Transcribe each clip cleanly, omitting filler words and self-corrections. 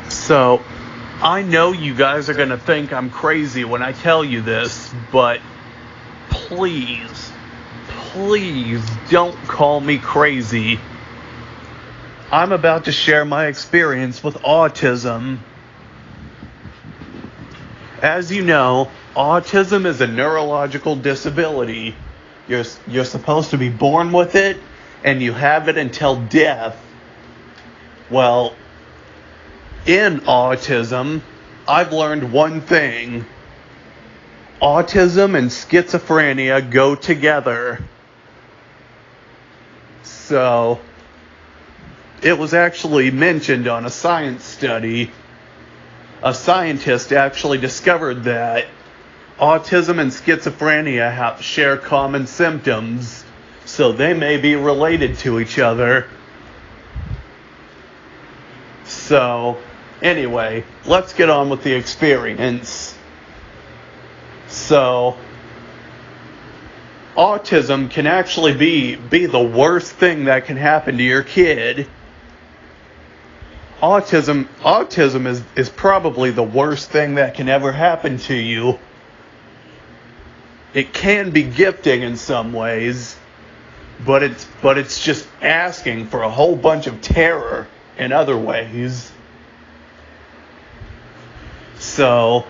So, I know you guys are going to think I'm crazy when I tell you this, but please, please don't call me crazy. I'm about to share my experience with autism. As you know, autism is a neurological disability. You're supposed to be born with it, and you have it until death. Well, in autism, I've learned one thing. Autism and schizophrenia go together. So, it was actually mentioned on a science study. A scientist actually discovered that autism and schizophrenia share common symptoms, so they may be related to each other. So, anyway, let's get on with the experience. So, autism can actually be the worst thing that can happen to your kid. Autism is probably the worst thing that can ever happen to you. It can be gifting in some ways, but it's just asking for a whole bunch of terror in other ways. So,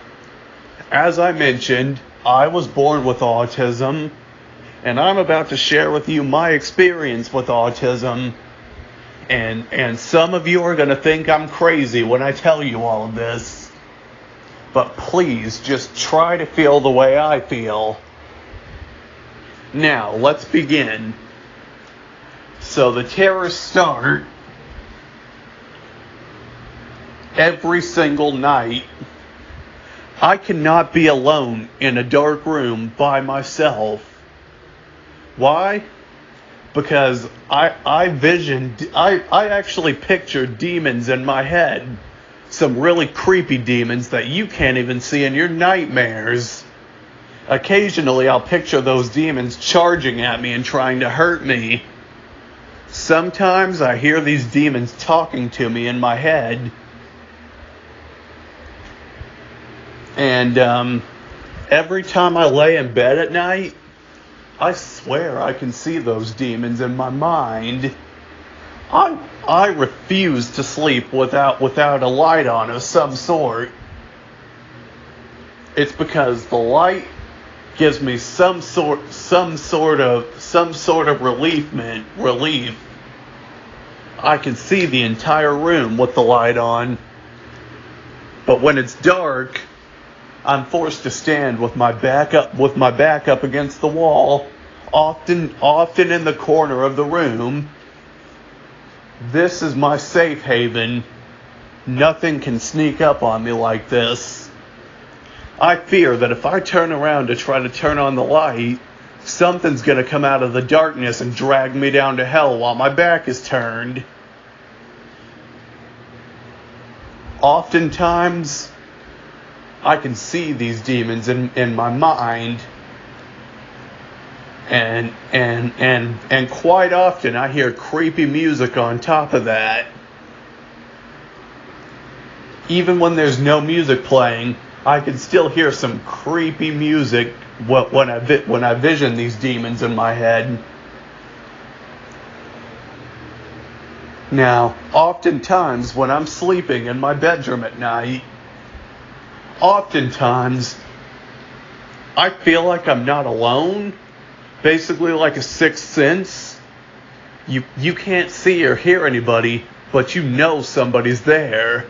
as I mentioned, I was born with autism, and I'm about to share with you my experience with autism. And some of you are going to think I'm crazy when I tell you all of this. But please, just try to feel the way I feel. Now, let's begin. So the terrors start every single night. I cannot be alone in a dark room by myself. Why? Because I actually pictured demons in my head. Some really creepy demons that you can't even see in your nightmares. Occasionally I'll picture those demons charging at me and trying to hurt me. Sometimes I hear these demons talking to me in my head. And every time I lay in bed at night, I swear I can see those demons in my mind. I refuse to sleep without a light on of some sort. It's because the light gives me some sort of relief. I can see the entire room with the light on. But when it's dark, I'm forced to stand with my back up against the wall, often in the corner of the room. This is my safe haven. Nothing can sneak up on me like this. I fear that if I turn around to try to turn on the light, something's going to come out of the darkness and drag me down to hell while my back is turned. Oftentimes, I can see these demons in my mind, and quite often I hear creepy music on top of that. Even when there's no music playing, I can still hear some creepy music when I vision these demons in my head. Now, oftentimes when I'm sleeping in my bedroom at night, oftentimes I feel like I'm not alone. Basically like a sixth sense. You can't see or hear anybody, but you know somebody's there.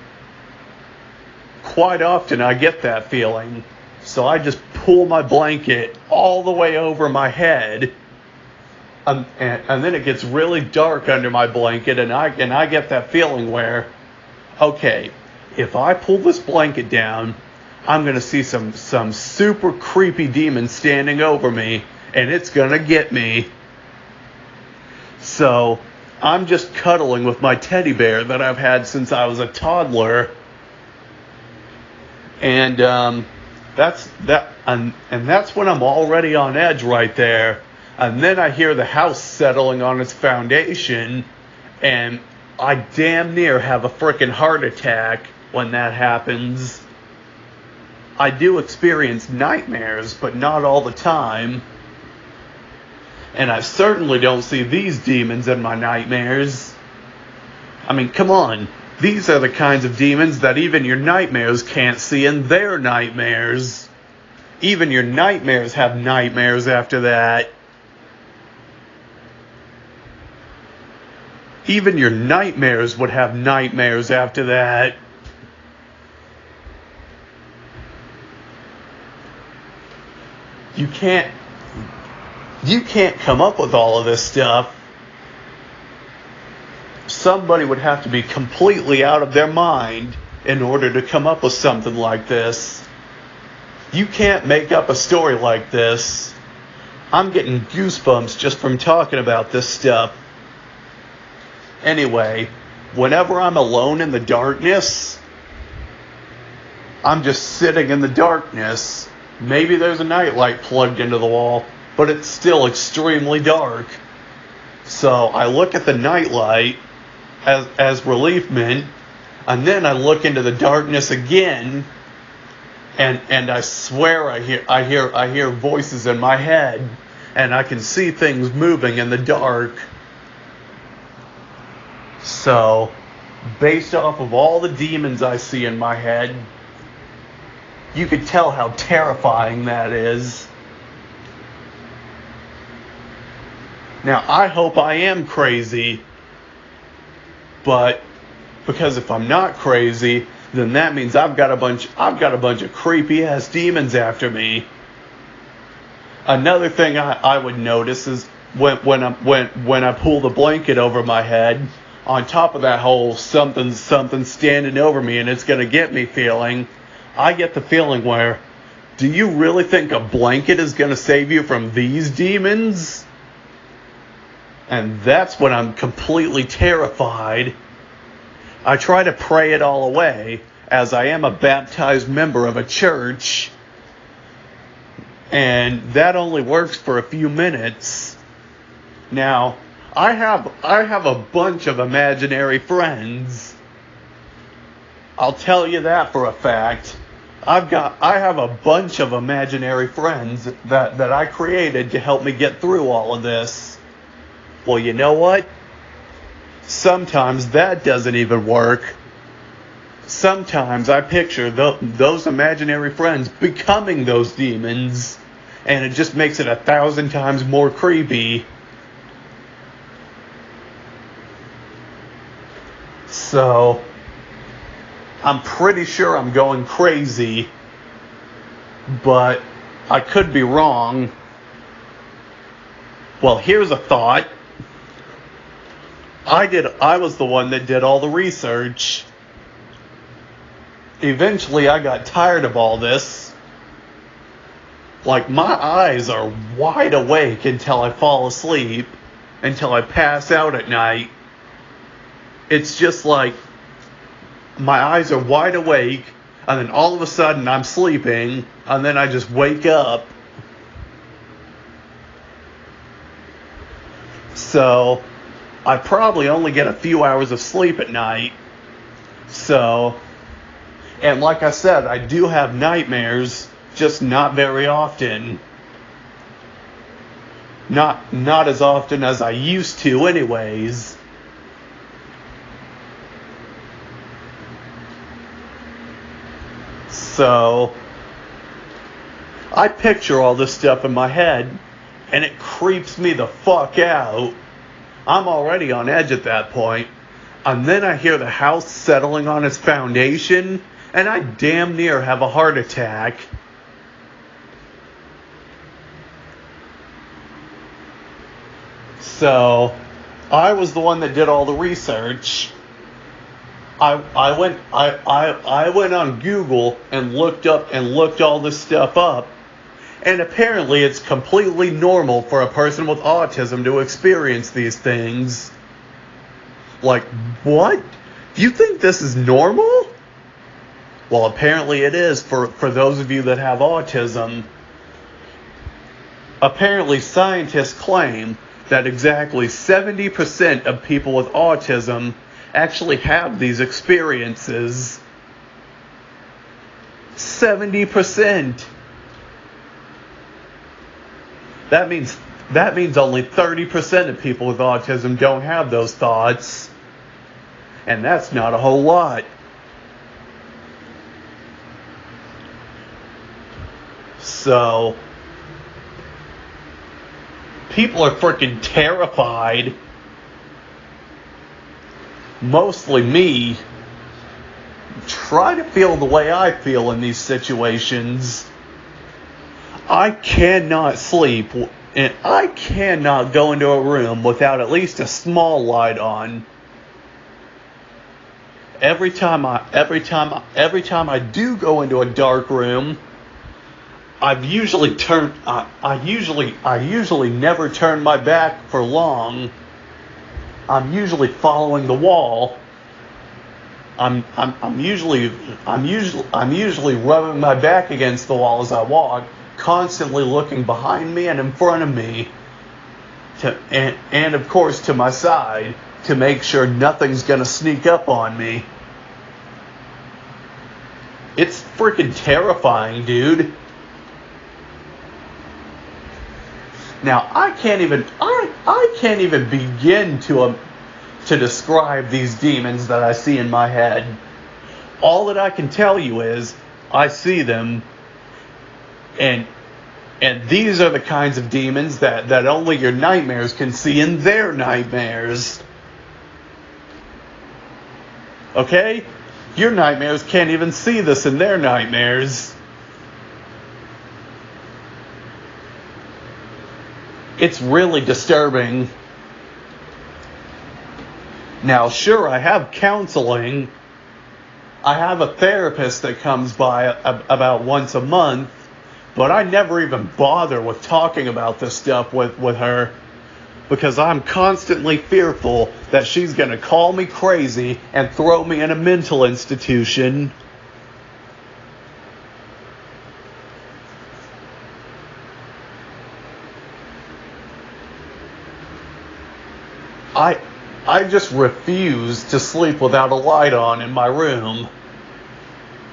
Quite often I get that feeling. So I just pull my blanket all the way over my head. And then it gets really dark under my blanket, and I get that feeling where, okay, if I pull this blanket down, I'm going to see some super creepy demon standing over me, and it's going to get me. So I'm just cuddling with my teddy bear that I've had since I was a toddler. And that's when I'm already on edge right there. And then I hear the house settling on its foundation, and I damn near have a frickin' heart attack. when that happens. I do experience nightmares, but not all the time. And I certainly don't see these demons in my nightmares. I mean, come on. These are the kinds of demons that even your nightmares can't see in their nightmares. Even your nightmares have nightmares after that. Even your nightmares would have nightmares after that. You can't come up with all of this stuff. Somebody would have to be completely out of their mind in order to come up with something like this. You can't make up a story like this. I'm getting goosebumps just from talking about this stuff. Anyway, whenever I'm alone in the darkness, I'm just sitting in the darkness. Maybe there's a nightlight plugged into the wall, but it's still extremely dark. So I look at the nightlight as relief mint, and then I look into the darkness again, and I swear I hear voices in my head, and I can see things moving in the dark. So, based off of all the demons I see in my head, you could tell how terrifying that is. Now, I hope I am crazy, but because if I'm not crazy, then that means I've got a bunch of creepy ass demons after me. Another thing I would notice is when I pull the blanket over my head, on top of that whole something standing over me and it's gonna get me feeling, I get the feeling where, do you really think a blanket is gonna save you from these demons? And that's when I'm completely terrified. I try to pray it all away, as I am a baptized member of a church, and that only works for a few minutes. Now, I have a bunch of imaginary friends. I'll tell you that for a fact. I have a bunch of imaginary friends that I created to help me get through all of this. Well, you know what? Sometimes that doesn't even work. Sometimes I picture those imaginary friends becoming those demons, and it just makes it 1,000 times more creepy. So, I'm pretty sure I'm going crazy, but I could be wrong. Well, here's a thought. I was the one that did all the research. Eventually, I got tired of all this. Like, my eyes are wide awake until I fall asleep, until I pass out at night. It's just like, my eyes are wide awake, and then all of a sudden I'm sleeping, and then I just wake up. So, I probably only get a few hours of sleep at night. So, and like I said, I do have nightmares, just not very often. Not as often as I used to anyways. So, I picture all this stuff in my head, and it creeps me the fuck out. I'm already on edge at that point. And then I hear the house settling on its foundation, and I damn near have a heart attack. So, I was the one that did all the research. I went on Google and looked all this stuff up, and apparently it's completely normal for a person with autism to experience these things. Like, what? You think this is normal? Well, apparently it is for those of you that have autism. Apparently scientists claim that exactly 70% of people with autism actually have these experiences. 70%. That means only 30% of people with autism don't have those thoughts. And that's not a whole lot. So, people are freaking terrified. Mostly me. Try to feel the way I feel in these situations. I cannot sleep, and I cannot go into a room without at least a small light on. Every time I do go into a dark room, I usually never turn my back for long. I'm usually following the wall. I'm usually rubbing my back against the wall as I walk, constantly looking behind me and in front of me, and of course to my side, to make sure nothing's gonna sneak up on me. It's freaking terrifying, dude. Now I can't even begin to describe these demons that I see in my head. All that I can tell you is I see them, and these are the kinds of demons that only your nightmares can see in their nightmares. Okay? Your nightmares can't even see this in their nightmares. It's really disturbing. Now, sure, I have counseling. I have a therapist that comes by about once a month, but I never even bother with talking about this stuff with her, because I'm constantly fearful that she's going to call me crazy and throw me in a mental institution. I just refuse to sleep without a light on in my room,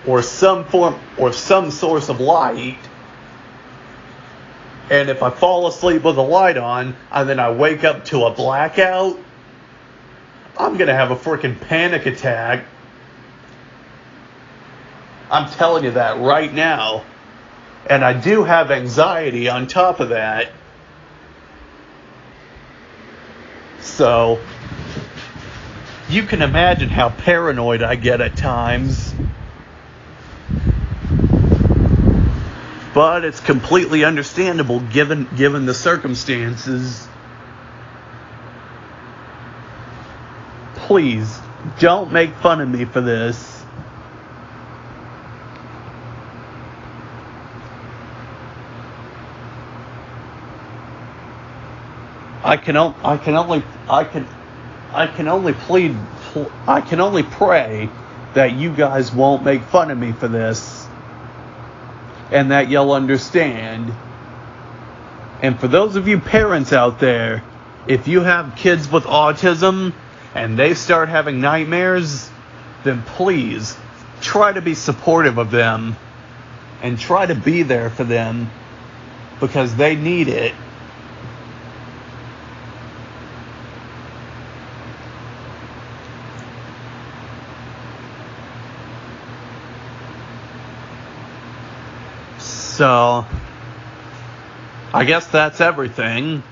or some source of light. And if I fall asleep with a light on and then I wake up to a blackout, I'm going to have a freaking panic attack. I'm telling you that right now. And I do have anxiety on top of that. So, you can imagine how paranoid I get at times. But it's completely understandable given the circumstances. Please, don't make fun of me for this. I can only pray that you guys won't make fun of me for this, and that you'll understand. And for those of you parents out there, if you have kids with autism and they start having nightmares, then please try to be supportive of them and try to be there for them, because they need it. So, I guess that's everything.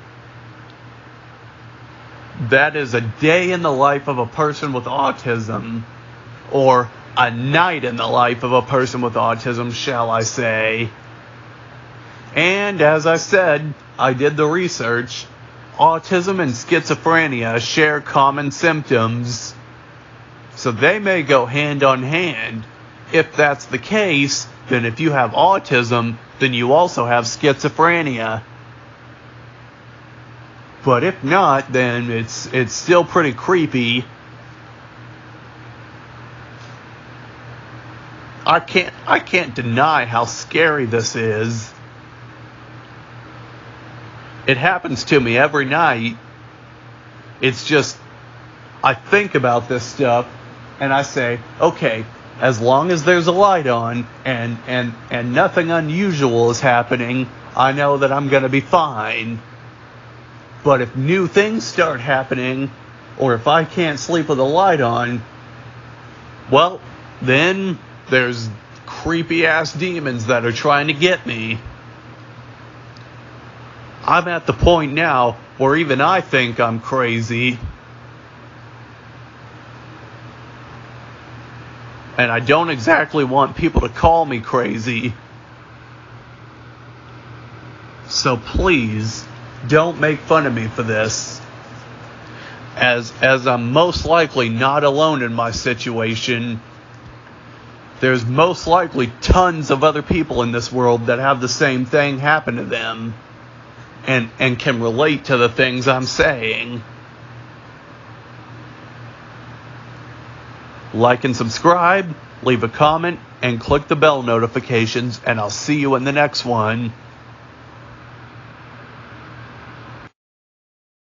That is a day in the life of a person with autism, or a night in the life of a person with autism, shall I say. And as I said, I did the research. Autism and schizophrenia share common symptoms, so they may go hand on hand. If that's the case, then if you have autism, then you also have schizophrenia. But if not, then it's still pretty creepy. I can't deny how scary this is. It happens to me every night. It's just, I think about this stuff and I say, okay, As long as there's a light on and nothing unusual is happening, I know that I'm going to be fine. But if new things start happening, or if I can't sleep with a light on, well, then there's creepy ass demons that are trying to get me. I'm at the point now where even I think I'm crazy. And I don't exactly want people to call me crazy. So please, don't make fun of me for this. As I'm most likely not alone in my situation, there's most likely tons of other people in this world that have the same thing happen to them and can relate to the things I'm saying. Like and subscribe, leave a comment, and click the bell notifications, and I'll see you in the next one.